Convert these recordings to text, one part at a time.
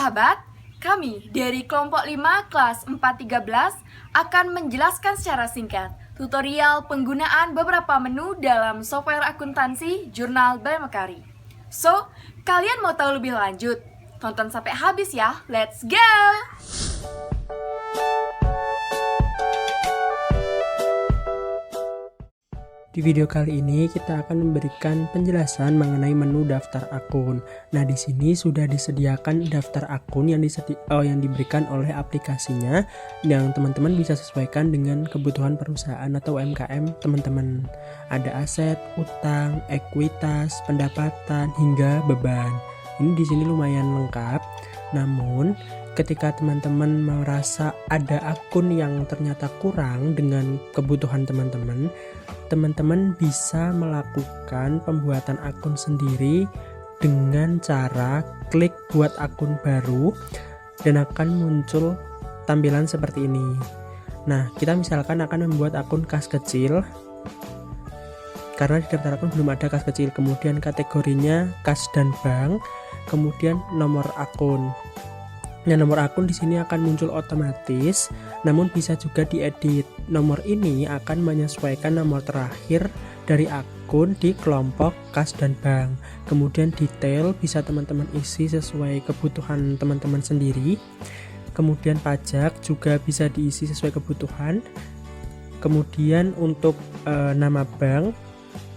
sahabat, kami dari kelompok 5 kelas 413 akan menjelaskan secara singkat tutorial penggunaan beberapa menu dalam software akuntansi Jurnal Baymakari. So, kalian mau tahu lebih lanjut? Tonton sampai habis ya, let's go! Di video kali ini kita akan memberikan penjelasan mengenai menu daftar akun. Nah, di sini sudah disediakan daftar akun yang diberikan oleh aplikasinya yang teman-teman bisa sesuaikan dengan kebutuhan perusahaan atau UMKM teman-teman. Ada aset, utang, ekuitas, pendapatan hingga beban. Ini di sini lumayan lengkap. Namun, ketika teman-teman merasa ada akun yang ternyata kurang dengan kebutuhan teman-teman bisa melakukan pembuatan akun sendiri dengan cara klik buat akun baru dan akan muncul tampilan seperti ini. Nah, kita misalkan akan membuat akun kas kecil karena di daftar akun belum ada kas kecil, kemudian kategorinya kas dan bank, kemudian nomor akun. Nah, nomor akun di sini akan muncul otomatis, namun bisa juga diedit. Nomor ini akan menyesuaikan nomor terakhir dari akun di kelompok kas dan bank. Kemudian detail bisa teman-teman isi sesuai kebutuhan teman-teman sendiri. Kemudian pajak juga bisa diisi sesuai kebutuhan. Kemudian untuk nama bank,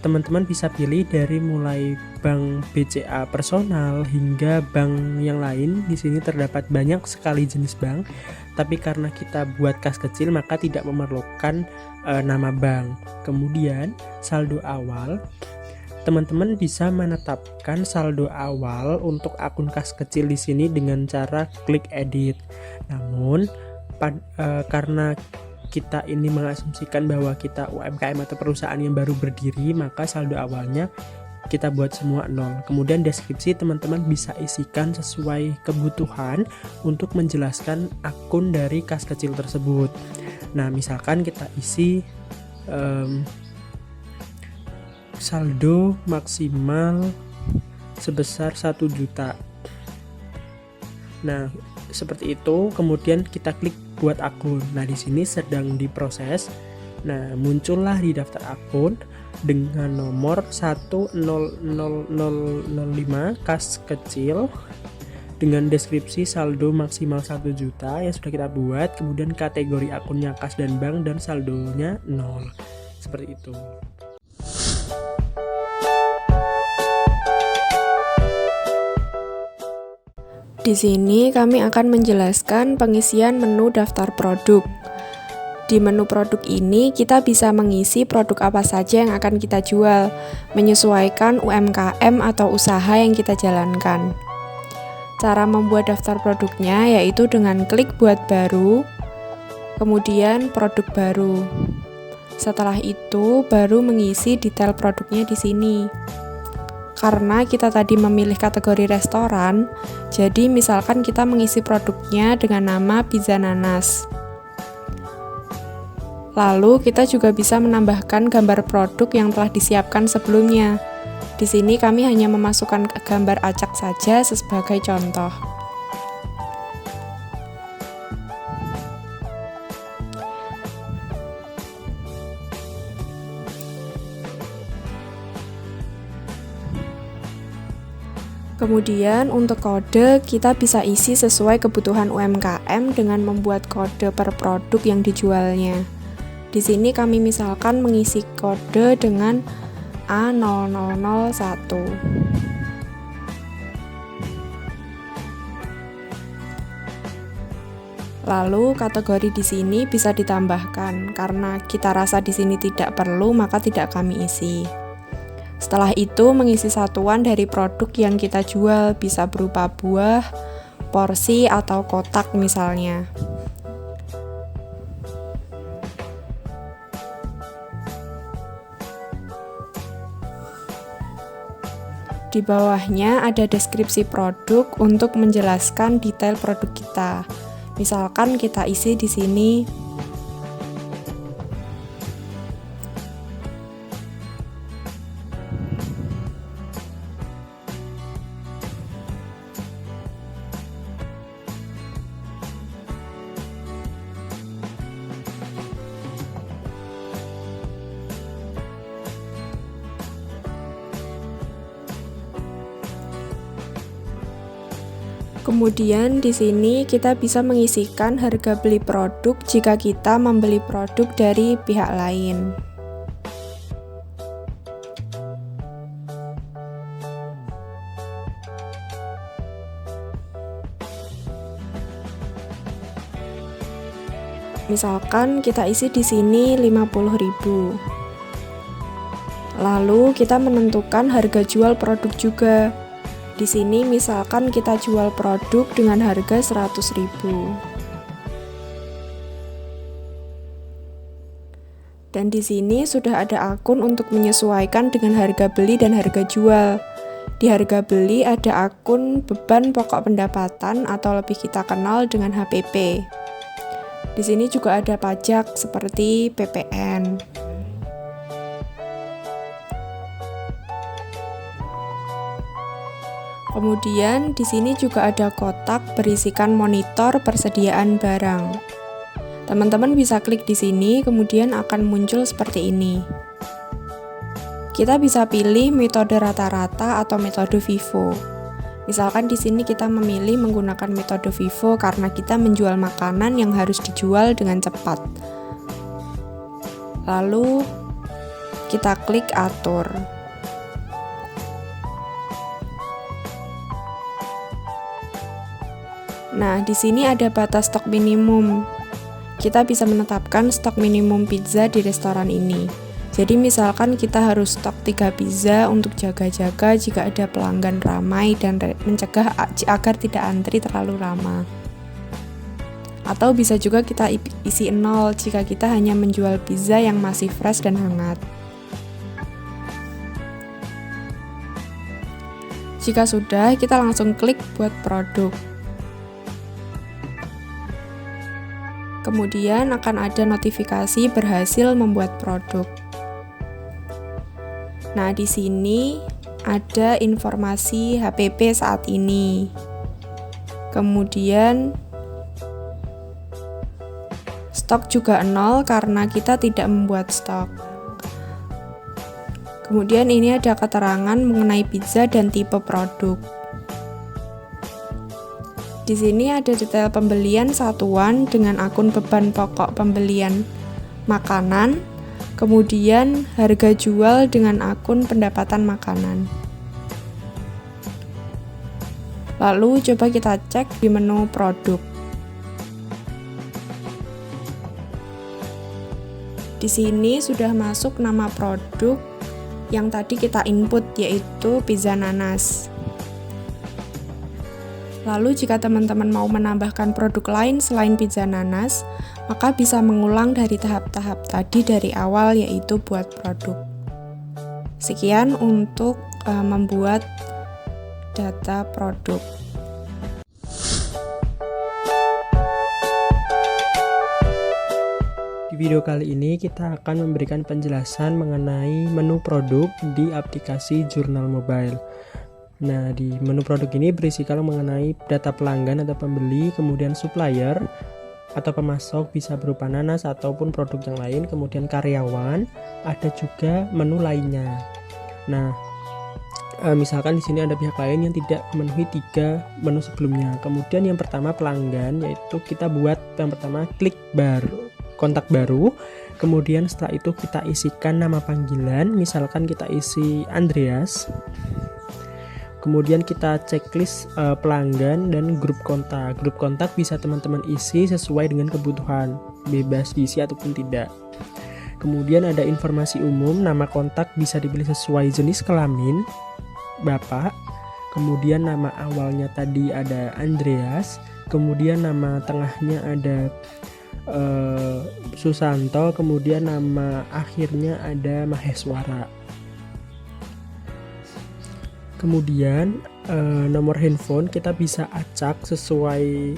teman-teman bisa pilih dari mulai bank BCA personal hingga bank yang lain. Di sini terdapat banyak sekali jenis bank, tapi karena kita buat kas kecil maka tidak memerlukan nama bank. Kemudian saldo awal, teman-teman bisa menetapkan saldo awal untuk akun kas kecil di sini dengan cara klik edit. Namun karena kita ini mengasumsikan bahwa kita UMKM atau perusahaan yang baru berdiri, maka saldo awalnya kita buat semua 0. Kemudian deskripsi teman-teman bisa isikan sesuai kebutuhan untuk menjelaskan akun dari kas kecil tersebut. Nah, misalkan kita isi saldo maksimal sebesar 1 juta. Nah, seperti itu. Kemudian kita klik buat akun. Nah, di sini sedang diproses. Nah, muncullah di daftar akun dengan nomor 1000005 kas kecil dengan deskripsi saldo maksimal 1 juta yang sudah kita buat. Kemudian kategori akunnya kas dan bank dan saldonya 0. Seperti itu. Di sini kami akan menjelaskan pengisian menu daftar produk. Di menu produk ini kita bisa mengisi produk apa saja yang akan kita jual, menyesuaikan UMKM atau usaha yang kita jalankan. Cara membuat daftar produknya yaitu dengan klik buat baru, kemudian produk baru. Setelah itu baru mengisi detail produknya di sini. Karena kita tadi memilih kategori restoran, jadi misalkan kita mengisi produknya dengan nama pizza nanas. Lalu kita juga bisa menambahkan gambar produk yang telah disiapkan sebelumnya. Di sini kami hanya memasukkan gambar acak saja sebagai contoh. Kemudian untuk kode kita bisa isi sesuai kebutuhan UMKM dengan membuat kode per produk yang dijualnya. Di sini kami misalkan mengisi kode dengan A0001. Lalu kategori di sini bisa ditambahkan. Karena kita rasa di sini tidak perlu, maka tidak kami isi. Setelah itu mengisi satuan dari produk yang kita jual, bisa berupa buah, porsi, atau kotak misalnya. Di bawahnya ada deskripsi produk untuk menjelaskan detail produk kita. Misalkan kita isi di sini Kemudian di sini kita bisa mengisikan harga beli produk jika kita membeli produk dari pihak lain. Misalkan kita isi di sini 50.000. Lalu kita menentukan harga jual produk juga. Di sini misalkan kita jual produk dengan harga 100.000. Dan di sini sudah ada akun untuk menyesuaikan dengan harga beli dan harga jual. Di harga beli ada akun beban pokok pendapatan atau lebih kita kenal dengan HPP. Di sini juga ada pajak seperti PPN. Kemudian di sini juga ada kotak berisikan monitor persediaan barang. Teman-teman bisa klik di sini, kemudian akan muncul seperti ini. Kita bisa pilih metode rata-rata atau metode FIFO. Misalkan di sini kita memilih menggunakan metode FIFO karena kita menjual makanan yang harus dijual dengan cepat. Lalu kita klik atur. Nah, di sini ada batas stok minimum. Kita bisa menetapkan stok minimum pizza di restoran ini. Jadi misalkan kita harus stok 3 pizza untuk jaga-jaga jika ada pelanggan ramai dan mencegah agar tidak antri terlalu lama. Atau bisa juga kita isi 0 jika kita hanya menjual pizza yang masih fresh dan hangat. Jika sudah, kita langsung klik buat produk. Kemudian akan ada notifikasi berhasil membuat produk. Nah, di sini ada informasi HPP saat ini. Kemudian stok juga 0 karena kita tidak membuat stok. Kemudian ini ada keterangan mengenai pizza dan tipe produk. Di sini ada detail pembelian satuan dengan akun beban pokok pembelian makanan. Kemudian harga jual dengan akun pendapatan makanan. Lalu coba kita cek di menu produk. Di sini sudah masuk nama produk yang tadi kita input, yaitu pizza nanas. Lalu jika teman-teman mau menambahkan produk lain selain pizza nanas, maka bisa mengulang dari tahap-tahap tadi dari awal, yaitu buat produk. Sekian untuk membuat data produk. Di video kali ini kita akan memberikan penjelasan mengenai menu produk di aplikasi Jurnal Mobile. Nah, di menu produk ini berisikan mengenai data pelanggan atau pembeli, kemudian supplier atau pemasok bisa berupa nanas ataupun produk yang lain, kemudian karyawan, ada juga menu lainnya. Nah, misalkan di sini ada pihak lain yang tidak memenuhi 3 menu sebelumnya. Kemudian yang pertama pelanggan, yaitu kita buat yang pertama klik baru, kontak baru. Kemudian setelah itu kita isikan nama panggilan, misalkan kita isi Andreas. Kemudian kita checklist pelanggan dan grup kontak. Grup kontak bisa teman-teman isi sesuai dengan kebutuhan, bebas diisi ataupun tidak. Kemudian ada informasi umum, nama kontak bisa dipilih sesuai jenis kelamin, bapak. Kemudian nama awalnya tadi ada Andreas. Kemudian nama tengahnya ada Susanto. Kemudian nama akhirnya ada Maheswara. Kemudian nomor handphone kita bisa acak sesuai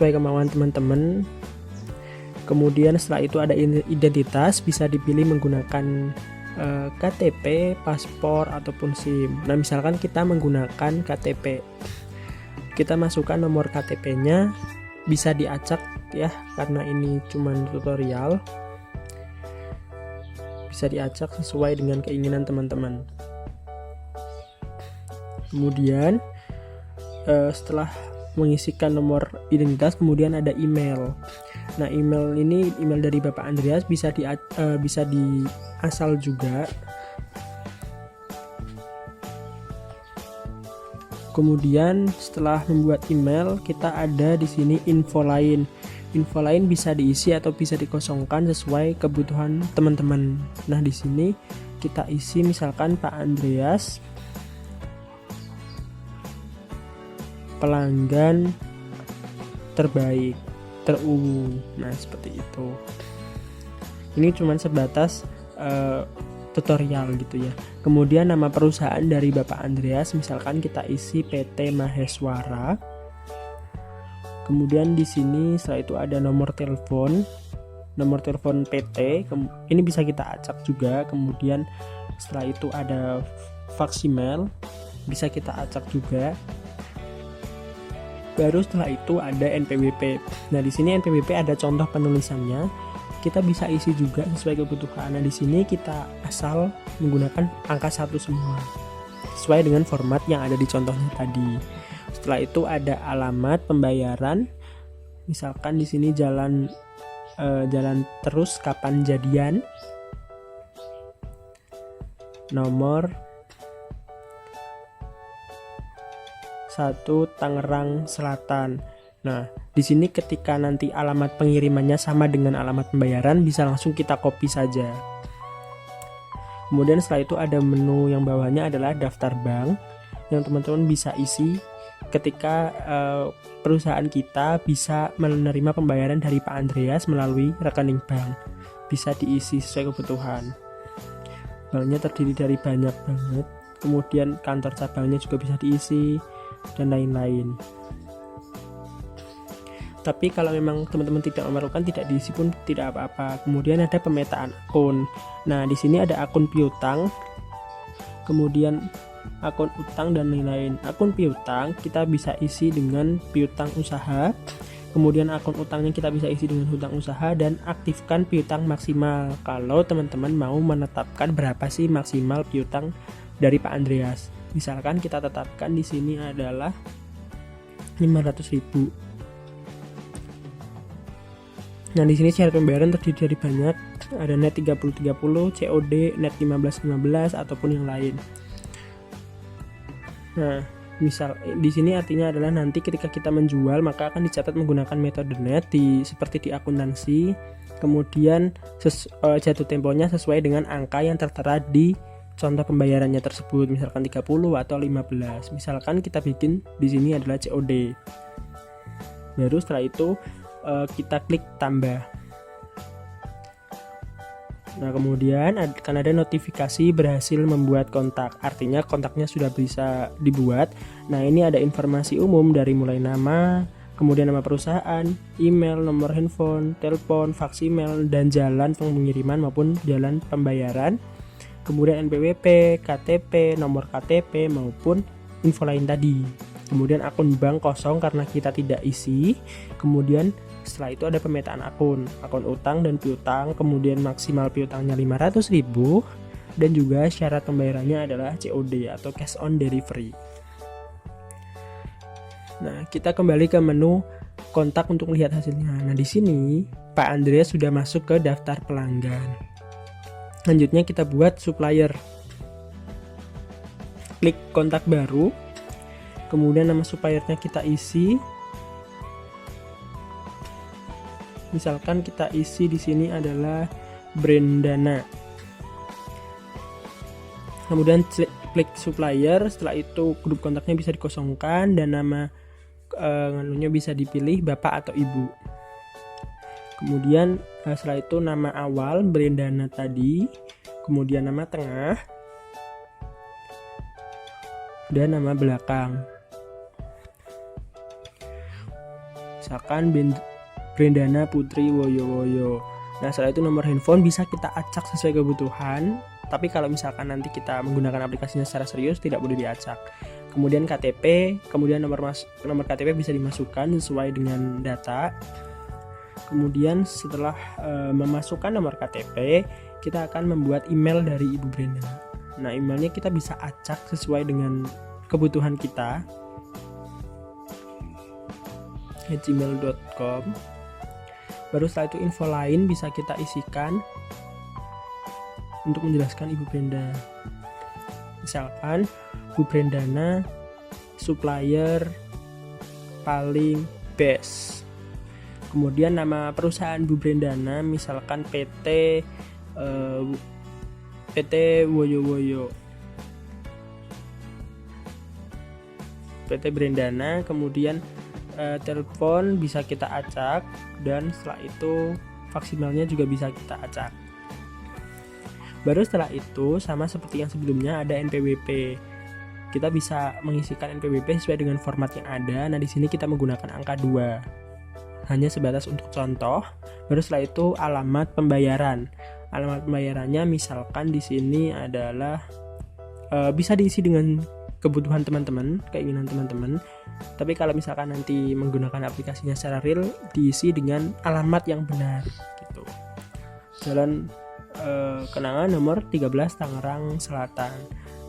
kemauan teman-teman. Kemudian setelah itu ada identitas, bisa dipilih menggunakan KTP, paspor ataupun SIM. Nah, misalkan kita menggunakan KTP, kita masukkan nomor KTP-nya, bisa diacak ya, karena ini cuma tutorial. Bisa diacak sesuai dengan keinginan teman-teman. Kemudian setelah mengisikan nomor identitas kemudian ada email. Nah, email ini email dari Bapak Andreas bisa diasal juga. Kemudian setelah membuat email, kita ada di sini info lain. Info lain bisa diisi atau bisa dikosongkan sesuai kebutuhan teman-teman. Nah, di sini kita isi misalkan Pak Andreas pelanggan terbaik terunggul. Nah, seperti itu. Ini cuma sebatas tutorial gitu ya. Kemudian nama perusahaan dari Bapak Andreas misalkan kita isi PT Maheswara. Kemudian di sini setelah itu ada nomor telepon PT. Ini bisa kita acak juga. Kemudian setelah itu ada fax email, bisa kita acak juga. Baru setelah itu ada NPWP. Nah, di sini NPWP ada contoh penulisannya. Kita bisa isi juga sesuai kebutuhan. Nah, di sini kita asal menggunakan angka 1 semua sesuai dengan format yang ada di contohnya tadi. Setelah itu ada alamat pembayaran. Misalkan di sini jalan terus kapan jadian. Nomor 1 Tangerang Selatan. Nah, di sini ketika nanti alamat pengirimannya sama dengan alamat pembayaran, bisa langsung kita copy saja. Kemudian setelah itu ada menu yang bawahnya adalah daftar bank yang teman-teman bisa isi ketika perusahaan kita bisa menerima pembayaran dari Pak Andreas melalui rekening bank. Bisa diisi sesuai kebutuhan. Banknya terdiri dari banyak banget. Kemudian kantor cabangnya juga bisa diisi dan lain-lain. Tapi kalau memang teman-teman tidak memerlukan, tidak diisi pun tidak apa-apa. Kemudian ada pemetaan akun. Nah, di sini ada akun piutang, kemudian akun utang dan lain-lain. Akun piutang kita bisa isi dengan piutang usaha. Kemudian akun utangnya kita bisa isi dengan hutang usaha dan aktifkan piutang maksimal. Kalau teman-teman mau menetapkan berapa sih maksimal piutang dari Pak Andreas. Misalkan kita tetapkan di sini adalah 500.000. Nah, di sini syarat pembayaran terdiri dari banyak, ada net 30-30, COD, net 15-15 ataupun yang lain. Nah, misal di sini artinya adalah nanti ketika kita menjual maka akan dicatat menggunakan metode net seperti di akuntansi. Kemudian jatuh temponya sesuai dengan angka yang tertera di contoh pembayarannya tersebut, misalkan 30 atau 15. Misalkan kita bikin di sini adalah COD. Baru setelah itu kita klik tambah. Nah, kemudian akan ada notifikasi berhasil membuat kontak. Artinya kontaknya sudah bisa dibuat. Nah, ini ada informasi umum dari mulai nama, kemudian nama perusahaan, email, nomor handphone, telepon, fax email, dan jalan pengiriman maupun jalan pembayaran. Kemudian NPWP, KTP, nomor KTP maupun info lain tadi. Kemudian akun bank kosong karena kita tidak isi. Kemudian setelah itu ada pemetaan akun utang dan piutang. Kemudian maksimal piutangnya 500.000 dan juga syarat pembayarannya adalah COD atau cash on delivery. Nah, kita kembali ke menu kontak untuk melihat hasilnya. Nah, di sini Pak Andreas sudah masuk ke daftar pelanggan. Selanjutnya kita buat supplier. Klik kontak baru. Kemudian nama suppliernya kita isi. Misalkan kita isi di sini adalah Brendana. Kemudian klik supplier. Setelah itu grup kontaknya bisa dikosongkan dan nama bisa dipilih Bapak atau Ibu. Kemudian setelah itu nama awal Brendana tadi, kemudian nama tengah dan nama belakang. Misalkan Brendana Putri Woyo. Nah, setelah itu nomor handphone bisa kita acak sesuai kebutuhan. Tapi kalau misalkan nanti kita menggunakan aplikasinya secara serius tidak boleh diacak. Kemudian KTP, kemudian nomor KTP bisa dimasukkan sesuai dengan data. Kemudian setelah memasukkan nomor KTP, kita akan membuat email dari Ibu Brenda. Nah, emailnya kita bisa acak sesuai dengan kebutuhan kita. @gmail.com. Baru setelah itu info lain bisa kita isikan untuk menjelaskan Ibu Brenda. Misalkan Bu Brendana supplier paling best. Kemudian nama perusahaan Bu Brendana misalkan PT Woyo PT Brendana. Kemudian telepon bisa kita acak, dan setelah itu faksimalnya juga bisa kita acak. Baru setelah itu sama seperti yang sebelumnya ada NPWP. Kita bisa mengisikan NPWP sesuai dengan format yang ada. Nah, di sini kita menggunakan angka 2. Hanya sebatas untuk contoh. Baru setelah itu alamat pembayaran. Alamat pembayarannya misalkan di sini adalah bisa diisi dengan kebutuhan teman-teman, keinginan teman-teman. Tapi kalau misalkan nanti menggunakan aplikasinya secara real, diisi dengan alamat yang benar gitu. Jalan Kenangan nomor 13 Tangerang Selatan.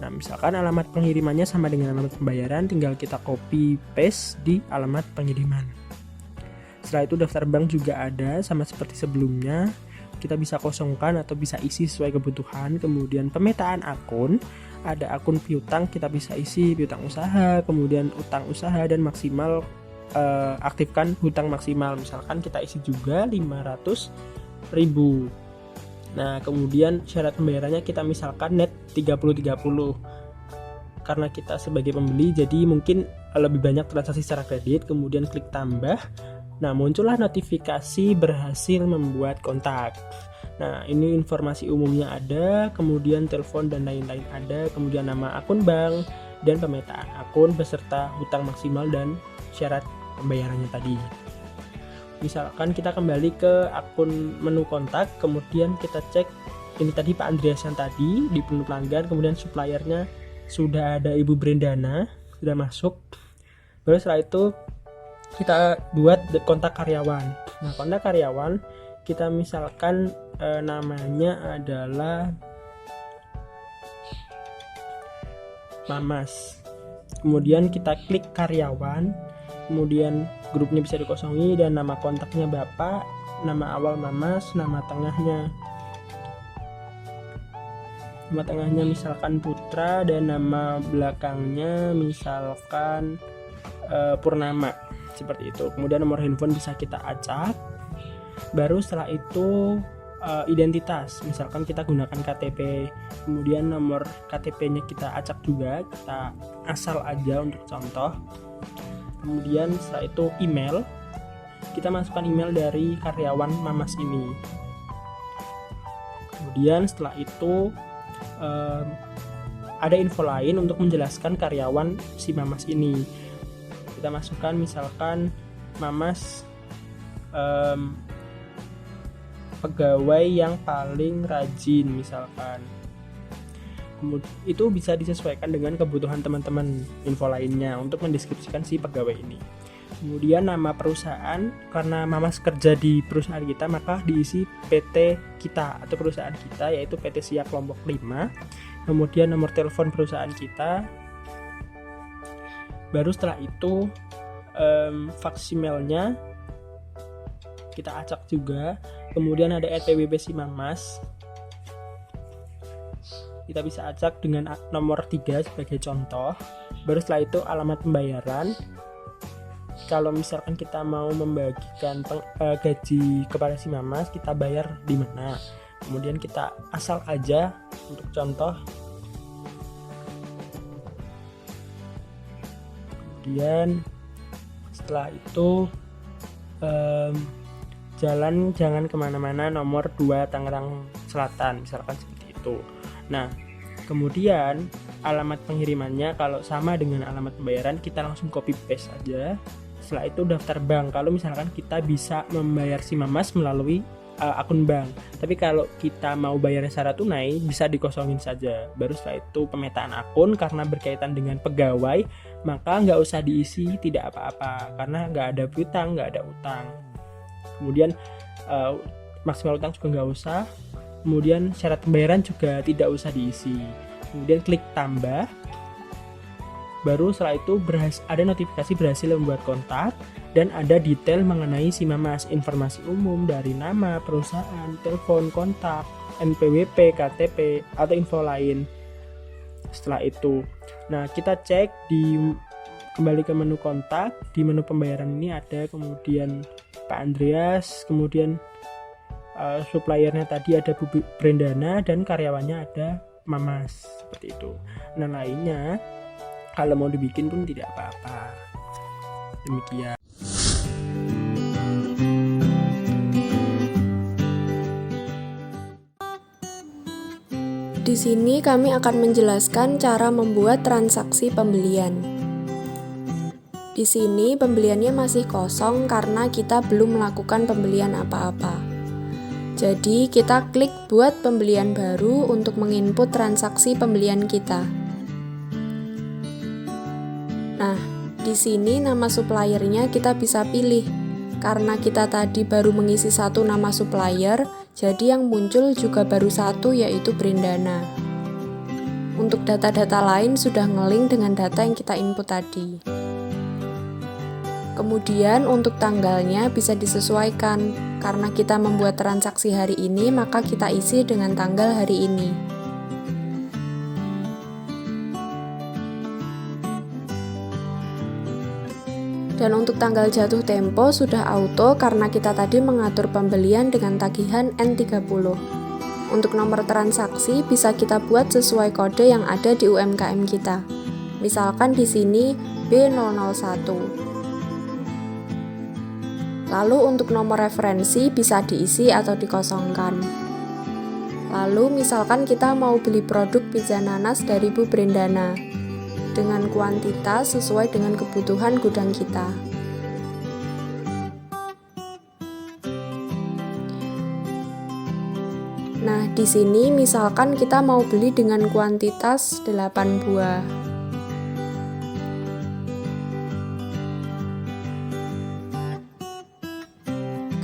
Nah, misalkan alamat pengirimannya sama dengan alamat pembayaran, tinggal kita copy paste di alamat pengiriman. Setelah itu daftar bank juga ada sama seperti sebelumnya. Kita bisa kosongkan atau bisa isi sesuai kebutuhan. Kemudian pemetaan akun, ada akun piutang, kita bisa isi piutang usaha, kemudian utang usaha, dan maksimal aktifkan hutang maksimal. Misalkan kita isi juga 500.000. Nah, kemudian syarat pembayarannya kita misalkan net 30-30. Karena kita sebagai pembeli jadi mungkin lebih banyak transaksi secara kredit. Kemudian klik tambah. Nah, muncullah notifikasi berhasil membuat kontak. Nah, ini informasi umumnya ada, kemudian telepon dan lain-lain ada, kemudian nama akun bank dan pemetaan akun beserta hutang maksimal dan syarat pembayarannya tadi. Misalkan kita kembali ke akun menu kontak, kemudian kita cek ini tadi Pak Andreasan tadi di menu pelanggan, kemudian suppliernya sudah ada Ibu Brendana, sudah masuk. Baru setelah itu kita buat kontak karyawan. Nah, kontak karyawan kita misalkan namanya adalah Mamas. Kemudian kita klik karyawan, kemudian grupnya bisa dikosongi dan nama kontaknya Bapak, nama awal Mamas, nama tengahnya misalkan Putra, dan nama belakangnya misalkan Purnama, seperti itu. Kemudian nomor handphone bisa kita acak. Baru setelah itu identitas, misalkan kita gunakan KTP, kemudian nomor KTP-nya kita acak juga, kita asal aja untuk contoh. Kemudian setelah itu email, kita masukkan email dari karyawan Mamas ini. Kemudian setelah itu ada info lain untuk menjelaskan karyawan si Mamas ini. Kita masukkan misalkan Mamas pegawai yang paling rajin misalkan. Itu bisa disesuaikan dengan kebutuhan teman-teman info lainnya untuk mendeskripsikan si pegawai ini. Kemudian nama perusahaan, karena Mamas kerja di perusahaan kita maka diisi PT kita atau perusahaan kita, yaitu PT Siak Lombok 5. Kemudian nomor telepon perusahaan kita. Baru setelah itu faksimalnya kita acak juga. Kemudian ada NPWP si Mamas, kita bisa acak dengan nomor 3 sebagai contoh. Baru setelah itu alamat pembayaran. Kalau misalkan kita mau membagikan gaji kepada si Mamas, kita bayar di mana. Kemudian kita asal aja untuk contoh. Kemudian setelah itu jalan jangan kemana-mana nomor 2 Tangerang Selatan, misalkan seperti itu. Nah, kemudian alamat pengirimannya kalau sama dengan alamat pembayaran kita langsung copy paste aja. Setelah itu daftar bank, kalau misalkan kita bisa membayar si Mamas melalui akun bank. Tapi kalau kita mau bayar secara tunai bisa dikosongin saja. Baru setelah itu pemetaan akun, karena berkaitan dengan pegawai maka nggak usah diisi tidak apa-apa karena nggak ada piutang, nggak ada utang. Kemudian maksimal utang juga nggak usah. Kemudian syarat pembayaran juga tidak usah diisi. Kemudian klik tambah. Baru setelah itu ada notifikasi berhasil membuat kontak. dan ada detail mengenai si Mamas, informasi umum dari nama, perusahaan, telepon, kontak, NPWP, KTP, atau info lain. Setelah itu, nah kita cek kembali ke menu kontak. Di menu pembayaran ini ada kemudian Pak Andreas, kemudian suppliernya tadi ada Bu Brendana, dan karyawannya ada Mamas, seperti itu. Nah lainnya kalau mau dibikin pun tidak apa-apa. Demikian. Di sini kami akan menjelaskan cara membuat transaksi pembelian. Di sini pembeliannya masih kosong karena kita belum melakukan pembelian apa-apa. Jadi kita klik buat pembelian baru untuk menginput transaksi pembelian kita. Nah, di sini nama suppliernya kita bisa pilih. Karena kita tadi baru mengisi satu nama supplier, jadi yang muncul juga baru satu, yaitu Brendana. Untuk data-data lain sudah ngelink dengan data yang kita input tadi. Kemudian untuk tanggalnya bisa disesuaikan. Karena kita membuat transaksi hari ini, maka kita isi dengan tanggal hari ini. Dan untuk tanggal jatuh tempo sudah auto karena kita tadi mengatur pembelian dengan tagihan N30. Untuk nomor transaksi bisa kita buat sesuai kode yang ada di UMKM kita. Misalkan di sini B001. Lalu untuk nomor referensi bisa diisi atau dikosongkan. Lalu misalkan kita mau beli produk pizza nanas dari Bu Brendana dengan kuantitas sesuai dengan kebutuhan gudang kita. Nah, di sini misalkan kita mau beli dengan kuantitas 8 buah.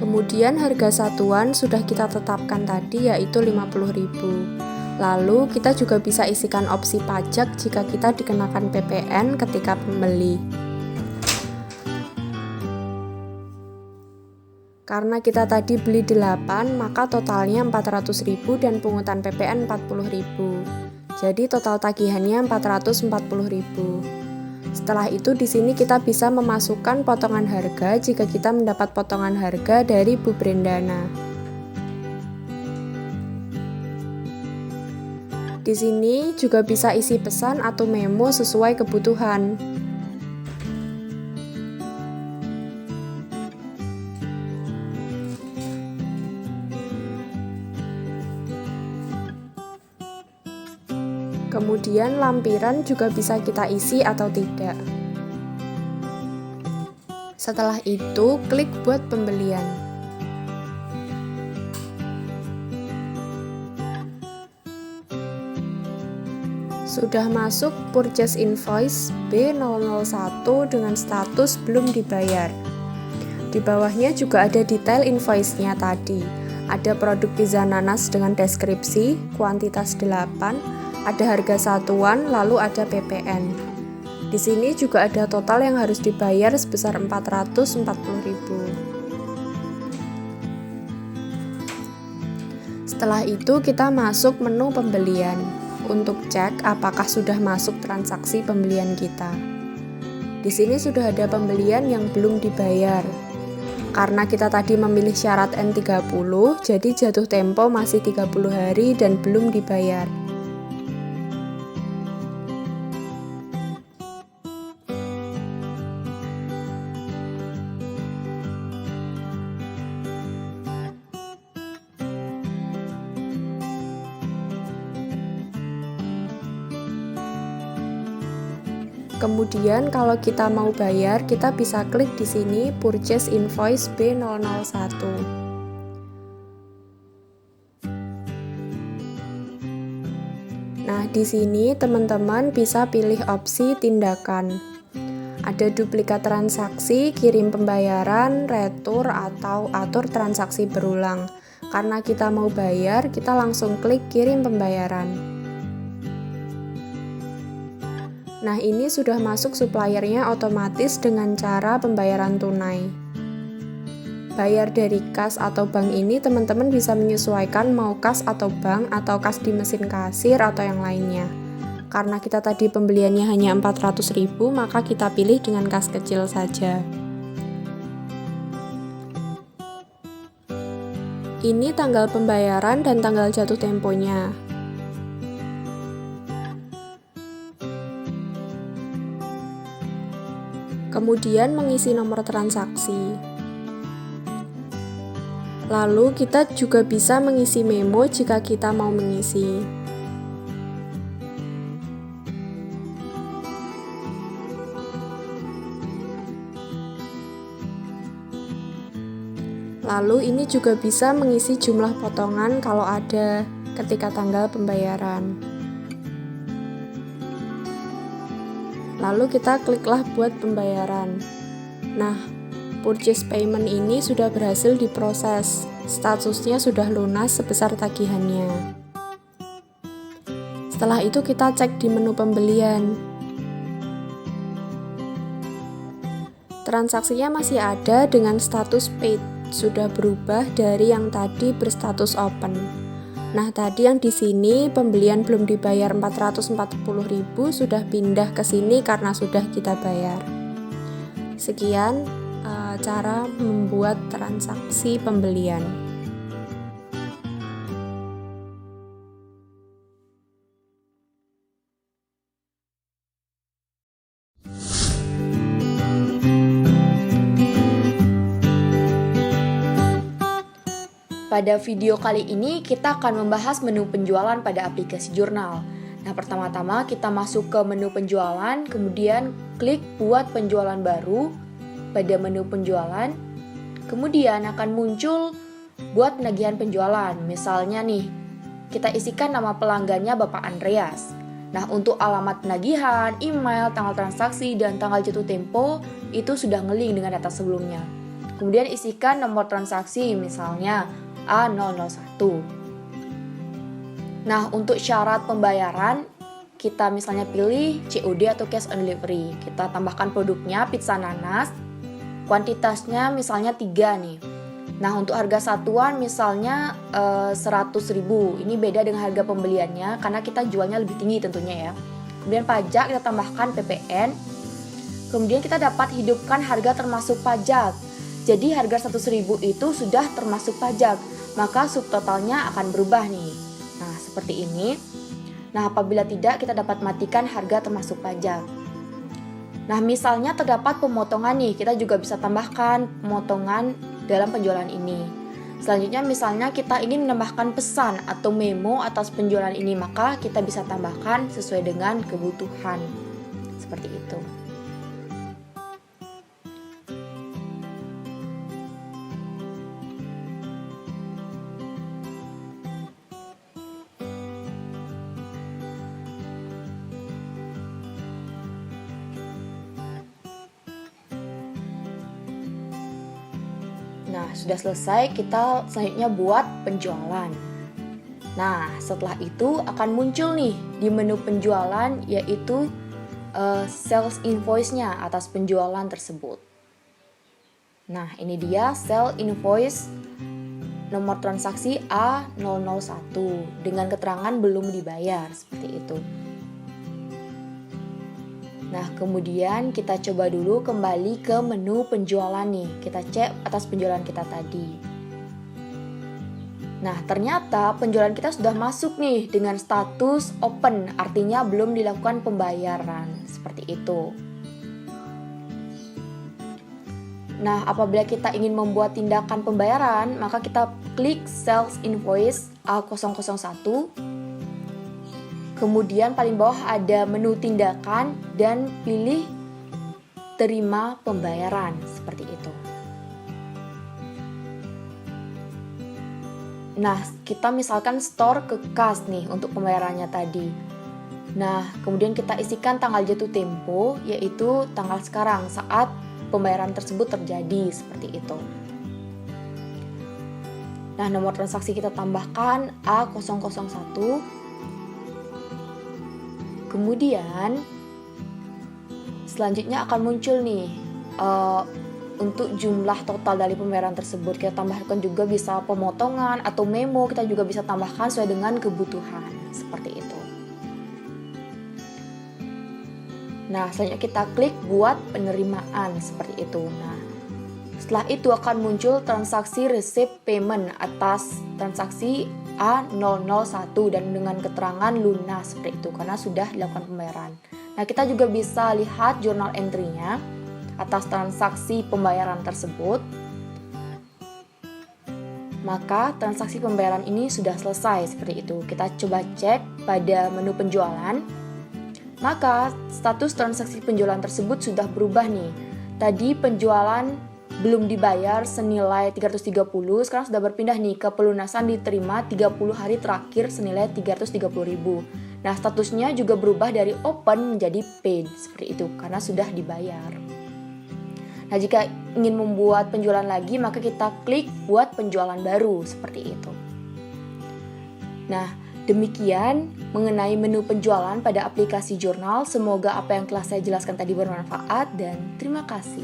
Kemudian harga satuan sudah kita tetapkan tadi, yaitu 50.000. Lalu kita juga bisa isikan opsi pajak jika kita dikenakan PPN ketika membeli. Karena kita tadi beli 8, maka totalnya 400.000 dan pungutan PPN 40.000. Jadi total tagihannya 440.000. Setelah itu di sini kita bisa memasukkan potongan harga jika kita mendapat potongan harga dari Bu Brendana. Di sini juga bisa isi pesan atau memo sesuai kebutuhan. Kemudian lampiran juga bisa kita isi atau tidak. Setelah itu, klik buat pembelian. Sudah masuk purchase invoice B001 dengan status belum dibayar. Di bawahnya juga ada detail invoice-nya tadi. Ada produk pizza nanas dengan deskripsi, kuantitas 8, ada harga satuan, lalu ada PPN. Di sini juga ada total yang harus dibayar sebesar 440.000. Setelah itu kita masuk menu pembelian untuk cek apakah sudah masuk transaksi pembelian kita. Di sini sudah ada pembelian yang belum dibayar. Karena kita tadi memilih syarat N30, jadi jatuh tempo masih 30 hari dan belum dibayar. Kemudian kalau kita mau bayar, kita bisa klik di sini purchase invoice B001. Nah, di sini teman-teman bisa pilih opsi tindakan. Ada duplikat transaksi, kirim pembayaran, retur, atau atur transaksi berulang. Karena kita mau bayar, kita langsung klik kirim pembayaran. Nah, ini sudah masuk suppliernya otomatis dengan cara pembayaran tunai. Bayar dari kas atau bank ini teman-teman bisa menyesuaikan mau kas atau bank atau kas di mesin kasir atau yang lainnya. Karena kita tadi pembeliannya hanya 400.000, maka kita pilih dengan kas kecil saja. Ini tanggal pembayaran dan tanggal jatuh temponya. Kemudian mengisi nomor transaksi. Lalu kita juga bisa mengisi memo jika kita mau mengisi. Lalu ini juga bisa mengisi jumlah potongan kalau ada ketika tanggal pembayaran. Lalu kita kliklah buat pembayaran. Nah, purchase payment ini sudah berhasil diproses. Statusnya sudah lunas sebesar tagihannya. Setelah itu kita cek di menu pembelian. Transaksinya masih ada dengan status paid. Sudah berubah dari yang tadi berstatus open. Nah, tadi yang di sini pembelian belum dibayar 440.000 sudah pindah ke sini karena sudah kita bayar. Sekian cara membuat transaksi pembelian. Pada video kali ini kita akan membahas menu penjualan pada aplikasi jurnal. Nah, pertama-tama kita masuk ke menu penjualan, kemudian klik buat penjualan baru pada menu penjualan. Kemudian akan muncul buat penagihan penjualan. Misalnya nih, kita isikan nama pelanggannya Bapak Andreas. Nah, untuk alamat penagihan, email, tanggal transaksi, dan tanggal jatuh tempo itu sudah nge-link dengan data sebelumnya. Kemudian isikan nomor transaksi, misalnya A001. Nah, untuk syarat pembayaran, kita misalnya pilih COD atau cash on delivery. Kita tambahkan produknya pizza nanas, kuantitasnya misalnya 3 nih. Nah, untuk harga satuan misalnya 100.000. Ini beda dengan harga pembeliannya karena kita jualnya lebih tinggi tentunya ya. Kemudian pajak kita tambahkan PPN. Kemudian kita dapat hidupkan harga termasuk pajak. Jadi harga 100.000 itu sudah termasuk pajak, maka subtotalnya akan berubah nih. Nah, seperti ini. Nah, apabila tidak, kita dapat matikan harga termasuk pajak. Nah, misalnya terdapat pemotongan nih, kita juga bisa tambahkan pemotongan dalam penjualan ini. Selanjutnya, misalnya kita ingin menambahkan pesan atau memo atas penjualan ini, maka kita bisa tambahkan sesuai dengan kebutuhan. Seperti itu. Nah, sudah selesai, kita selanjutnya buat penjualan. Nah, setelah itu akan muncul nih di menu penjualan yaitu sales invoice-nya atas penjualan tersebut. Nah, ini dia sales invoice nomor transaksi A001 dengan keterangan belum dibayar, seperti itu. Nah, kemudian kita coba dulu kembali ke menu penjualan nih. Kita cek atas penjualan kita tadi. Nah, ternyata penjualan kita sudah masuk nih dengan status open, artinya belum dilakukan pembayaran. Seperti itu. Nah, apabila kita ingin membuat tindakan pembayaran, maka kita klik sales invoice A001. Kemudian paling bawah ada menu tindakan dan pilih terima pembayaran, seperti itu. Nah, kita misalkan store ke kas nih untuk pembayarannya tadi. Nah, kemudian kita isikan tanggal jatuh tempo, yaitu tanggal sekarang saat pembayaran tersebut terjadi, seperti itu. Nah, nomor transaksi kita tambahkan A001. Kemudian selanjutnya akan muncul nih untuk jumlah total dari pembayaran tersebut. Kita tambahkan juga bisa pemotongan atau memo, kita juga bisa tambahkan sesuai dengan kebutuhan, seperti itu. Nah, selanjutnya kita klik buat penerimaan, seperti itu. Nah, setelah itu akan muncul transaksi receipt payment atas transaksi A001 dan dengan keterangan lunas, seperti itu, karena sudah dilakukan pembayaran. Nah, kita juga bisa lihat journal entry-nya atas transaksi pembayaran tersebut. Maka transaksi pembayaran ini sudah selesai, seperti itu. Kita coba cek pada menu penjualan. Maka status transaksi penjualan tersebut sudah berubah nih. Tadi penjualan belum dibayar senilai 330, sekarang sudah berpindah nih ke pelunasan diterima 30 hari terakhir senilai 330.000. Nah, statusnya juga berubah dari open menjadi paid, seperti itu, karena sudah dibayar. Nah, jika ingin membuat penjualan lagi, maka kita klik buat penjualan baru, seperti itu. Nah, demikian mengenai menu penjualan pada aplikasi jurnal. Semoga apa yang telah saya jelaskan tadi bermanfaat dan terima kasih.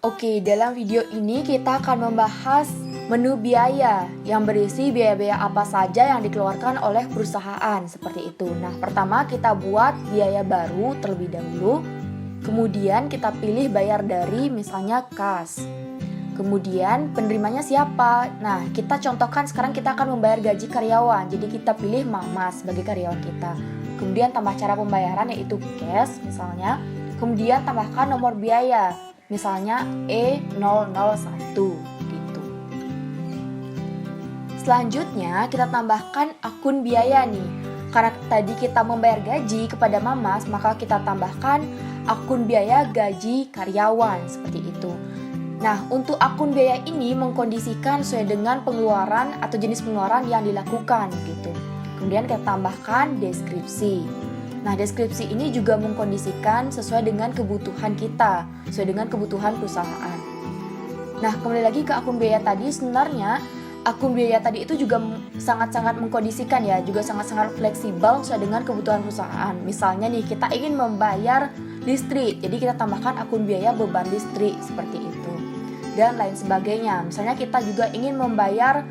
Oke, dalam video ini kita akan membahas menu biaya yang berisi biaya-biaya apa saja yang dikeluarkan oleh perusahaan, seperti itu. Nah, pertama kita buat biaya baru terlebih dahulu. Kemudian kita pilih bayar dari misalnya kas. Kemudian penerimanya siapa? Nah, kita contohkan sekarang kita akan membayar gaji karyawan. Jadi kita pilih Mama sebagai karyawan kita. Kemudian tambah cara pembayaran yaitu cash misalnya. Kemudian tambahkan nomor biaya. Misalnya E001 gitu. Selanjutnya kita tambahkan akun biaya nih. Karena tadi kita membayar gaji kepada Mamas, maka kita tambahkan akun biaya gaji karyawan, seperti itu. Nah, untuk akun biaya ini mengkondisikan sesuai dengan pengeluaran atau jenis pengeluaran yang dilakukan gitu. Kemudian kita tambahkan deskripsi. Nah, deskripsi ini juga mengkondisikan sesuai dengan kebutuhan kita, sesuai dengan kebutuhan perusahaan. Nah, kembali lagi ke akun biaya tadi, sebenarnya akun biaya tadi itu juga sangat-sangat mengkondisikan ya, juga sangat-sangat fleksibel sesuai dengan kebutuhan perusahaan. Misalnya nih, kita ingin membayar listrik, jadi kita tambahkan akun biaya beban listrik, seperti itu. Dan lain sebagainya. Misalnya kita juga ingin membayar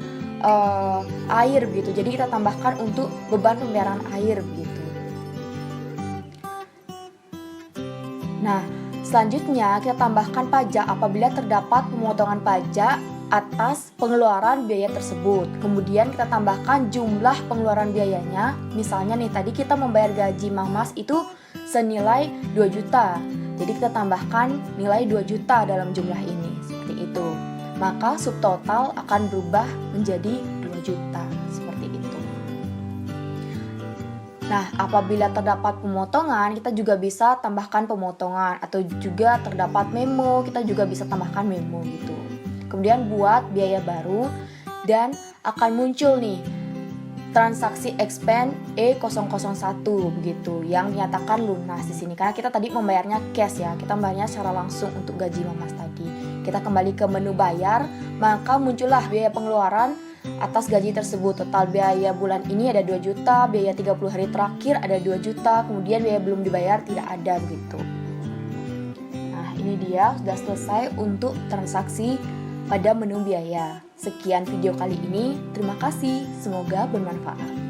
air gitu, jadi kita tambahkan untuk beban pembayaran air gitu. Nah, selanjutnya kita tambahkan pajak apabila terdapat pemotongan pajak atas pengeluaran biaya tersebut. Kemudian kita tambahkan jumlah pengeluaran biayanya. Misalnya nih, tadi kita membayar gaji Mamas itu senilai 2 juta. Jadi kita tambahkan nilai 2 juta dalam jumlah ini, seperti itu. Maka subtotal akan berubah menjadi 2 juta, seperti itu. Nah, apabila terdapat pemotongan, kita juga bisa tambahkan pemotongan. Atau juga terdapat memo, kita juga bisa tambahkan memo gitu. Kemudian buat biaya baru dan akan muncul nih transaksi expense E001 begitu yang dinyatakan lunas di sini. Karena kita tadi membayarnya cash ya, kita membayarnya secara langsung untuk gaji Mamas tadi. Kita kembali ke menu bayar, maka muncullah biaya pengeluaran atas gaji tersebut. Total biaya bulan ini ada 2 juta, biaya 30 hari terakhir ada 2 juta, kemudian biaya belum dibayar tidak ada begitu. Nah, ini dia sudah selesai untuk transaksi pada menu biaya. Sekian video kali ini, terima kasih, semoga bermanfaat.